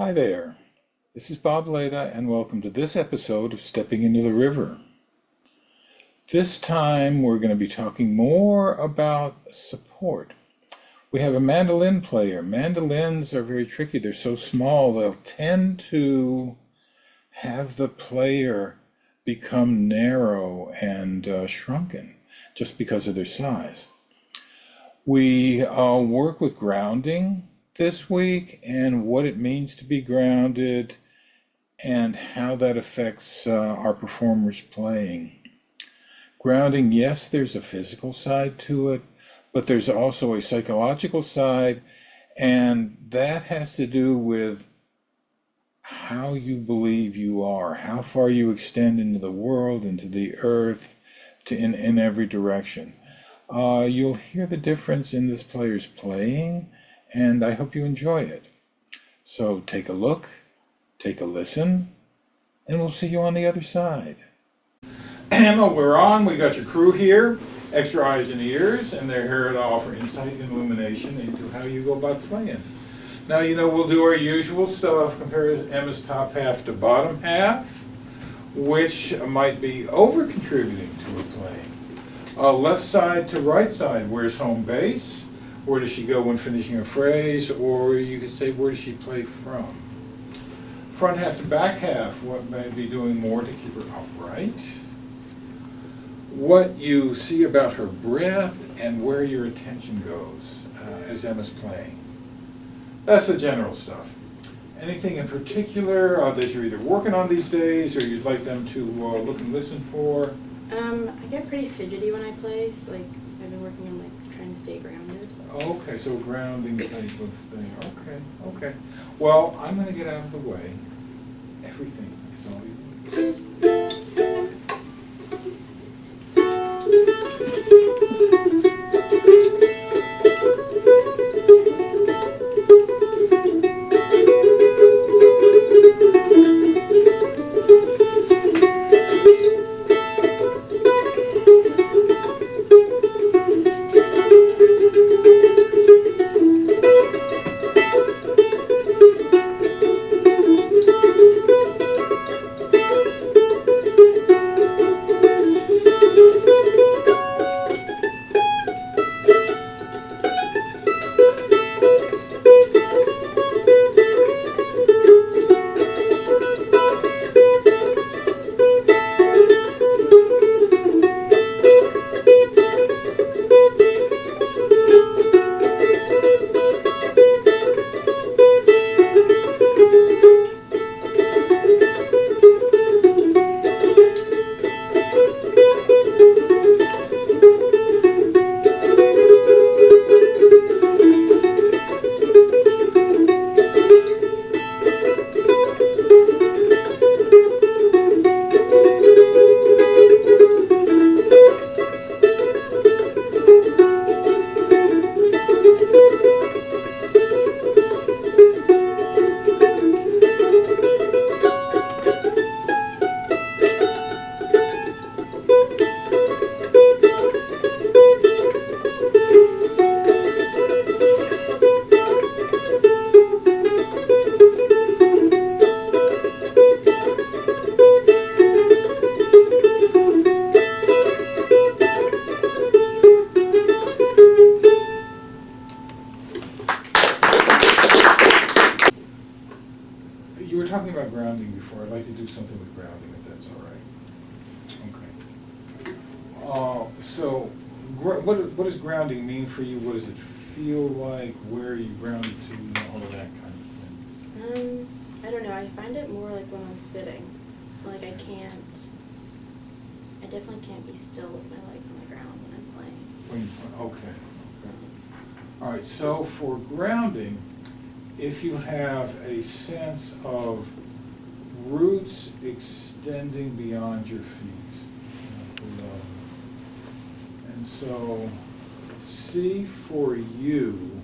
Hi there, this is Bob Leda, and welcome to this episode of Stepping into the River. This time we're going to be talking more about support. We have a mandolin player. Mandolins are very tricky. They're so small, they'll tend to have the player become narrow and shrunken just because of their size. We work with grounding this week and what it means to be grounded and how that affects our performers playing. Grounding, yes, there's a physical side to it, but there's also a psychological side, and that has to do with how you believe you are, how far you extend into the world, into the earth, in every direction. You'll hear the difference in this player's playing, and I hope you enjoy it. So take a look, take a listen, and we'll see you on the other side. Emma, we're on. We got your crew here, extra eyes and ears, and they're here to offer insight and illumination into how you go about playing. Now, we'll do our usual stuff, compare Emma's top half to bottom half, which might be over-contributing to her playing. Left side to right side, where's home base? Where does she go when finishing a phrase? Or you could say, where does she play from? Front half to back half, what may be doing more to keep her upright? What you see about her breath and where your attention goes as Emma's playing. That's the general stuff. Anything in particular that you're either working on these days or you'd like them to look and listen for? I get pretty fidgety when I play, so I've been working on trying to stay grounded. Okay, so grounding type of thing. Okay. Well, I'm going to get out of the way. Everything is all yours. You were talking about grounding before. I'd like to do something with grounding, if that's all right. Okay. So, what does grounding mean for you? What does it feel like? Where are you grounded to? All of that kind of thing. I don't know. I find it more when I'm sitting. I definitely can't be still with my legs on the ground when I'm playing. Okay. All right, so for grounding, if you have a sense of roots extending beyond your feet, below. And so see for you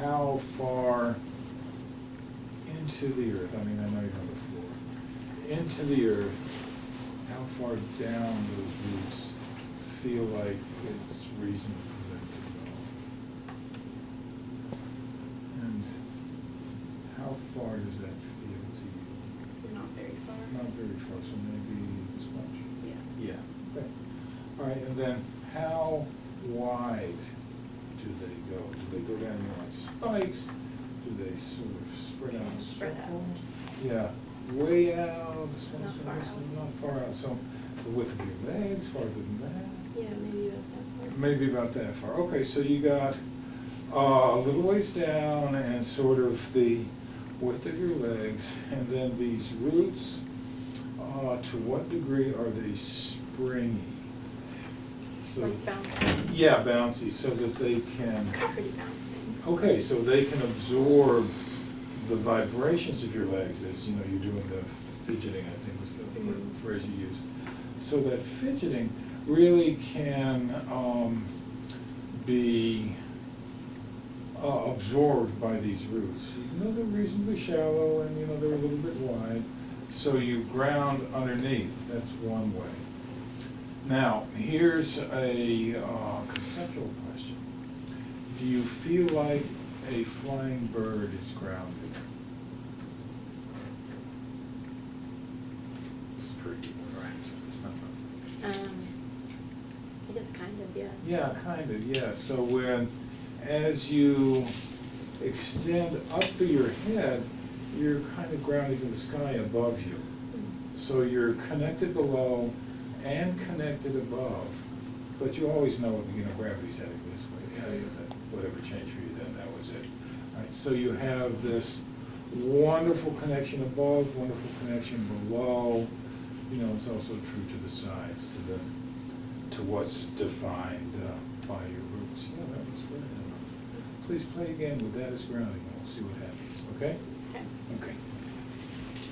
how far into the earth, I know you're on the floor, into the earth, how far down those roots feel like it's reasonable for them to go. And far does that feel to you? Not very far. Not very far, so maybe this much? Yeah. Yeah, okay. All right, and then how wide do they go? Do they go down here like spikes? Do they sort of spread out in a Spread out. circle? Yeah, way out, Not far out. not far out, so the width of your legs, farther than that? Yeah, maybe about that far. Maybe about that far. Okay, so you got a little ways down and sort of the width of your legs, and then these roots, to what degree are they springy? So Like bouncing. yeah, bouncy, so that they can, Pretty bouncing. okay, so they can absorb the vibrations of your legs as, you know, you're doing the fidgeting, I think was the Mhm. phrase you used. So that fidgeting really can be absorbed by these roots. You know, they're reasonably shallow and, you know, they're a little bit wide, so you ground underneath. That's one way. Now, here's a conceptual question. Do you feel like a flying bird is grounded? It's a tricky one, right? I guess kind of, yeah. Yeah, kind of, yeah. So as you extend up through your head, you're kind of grounded in the sky above you. Mm. So you're connected below and connected above, but you always know, you know, gravity's heading this way. Yeah, that, whatever changed for you then, that was it. All right, so you have this wonderful connection above, wonderful connection below. You know, it's also true to the sides, to what's defined by your roots. Yeah, that was very nice. Please play again with that as grounding, and we'll see what happens, okay? Okay. Okay.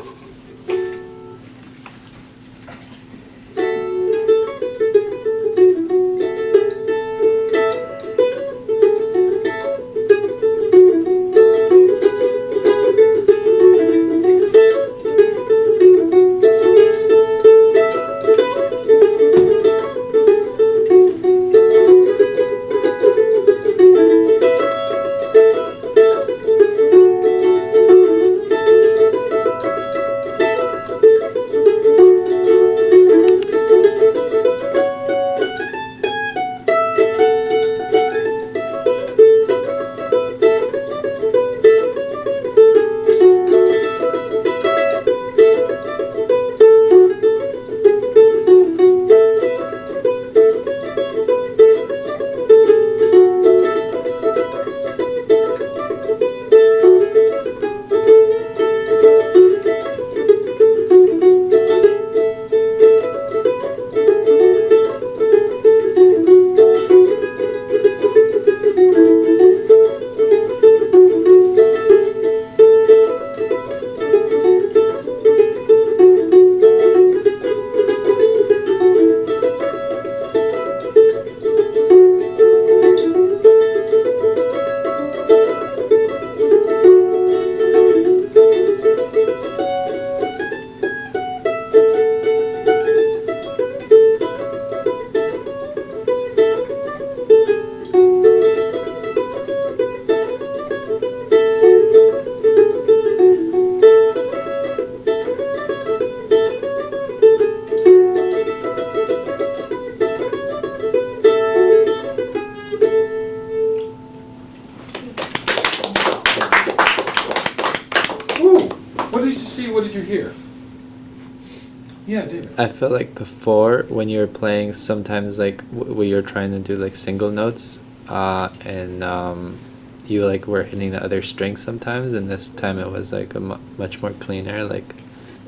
What did you see? What did you hear? Yeah, David. I feel like before, when you were playing, sometimes like when you're trying to do like single notes, and you like were hitting the other string sometimes, and this time it was like a much more cleaner. Like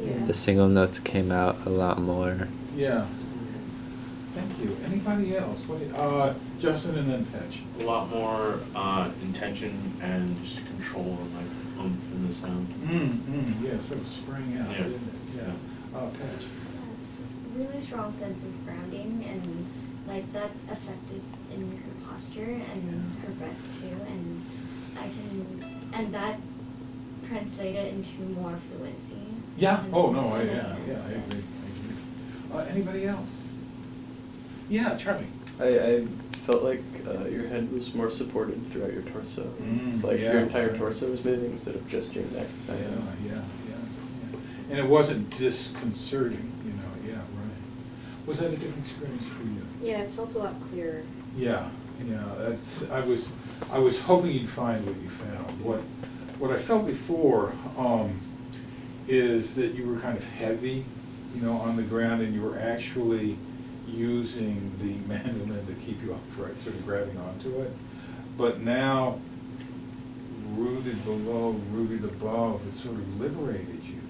Yeah. the single notes came out a lot more. Yeah. Thank you. Anybody else? Justin and then Patch. A lot more intention and just control and like oomph in the sound. Yeah, sort of sprang out, Yeah. didn't it? Yeah. Patch. Yes, really strong sense of grounding, and like that affected in her posture and her breath too, and that translated into more fluency. Yeah. And- Oh, no, I and agree. yes. I agree. Anybody else? Yeah, Charlie. I felt like your head was more supported throughout your torso. It's like yeah. your entire torso was moving instead of just your neck. Yeah. And it wasn't disconcerting, you know, yeah, right. Was that a different experience for you? Yeah, it felt a lot clearer. Yeah, I was hoping you'd find what you found. What I felt before is that you were kind of heavy, you know, on the ground, and you were actually using the mandolin to keep you upright, sort of grabbing onto it. But now, rooted below, rooted above, it sort of liberated you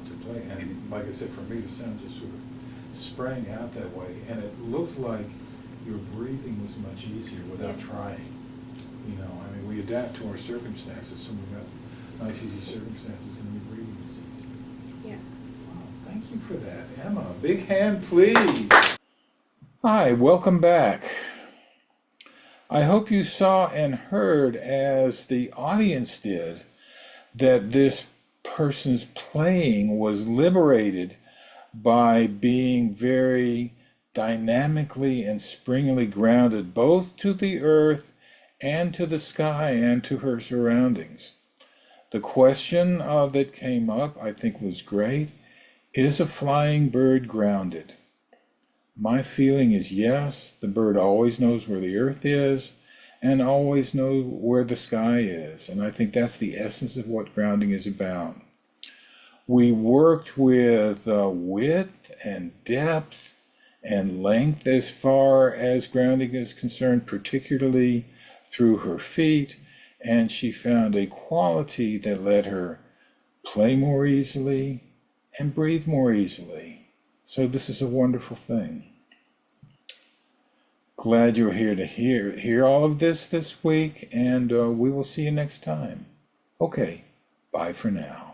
to play. And like I said, for me, the sound just sort of sprang out that way, and it looked like your breathing was much easier without trying. You know, I mean, we adapt to our circumstances, so we've got nice, easy circumstances, and your breathing is easy. Yeah. Wow, thank you for that, Emma. Big hand, please. Hi, welcome back. I hope you saw and heard, as the audience did, that this person's playing was liberated by being very dynamically and springily grounded both to the earth and to the sky and to her surroundings. The question that came up, I think, was great. Is a flying bird grounded? My feeling is yes. The bird always knows where the earth is and always knows where the sky is. And I think that's the essence of what grounding is about. We worked with width and depth and length as far as grounding is concerned, particularly through her feet, and she found a quality that let her play more easily and breathe more easily. So this is a wonderful thing. Glad you're here to hear all of this week, and we will see you next time. Okay, bye for now.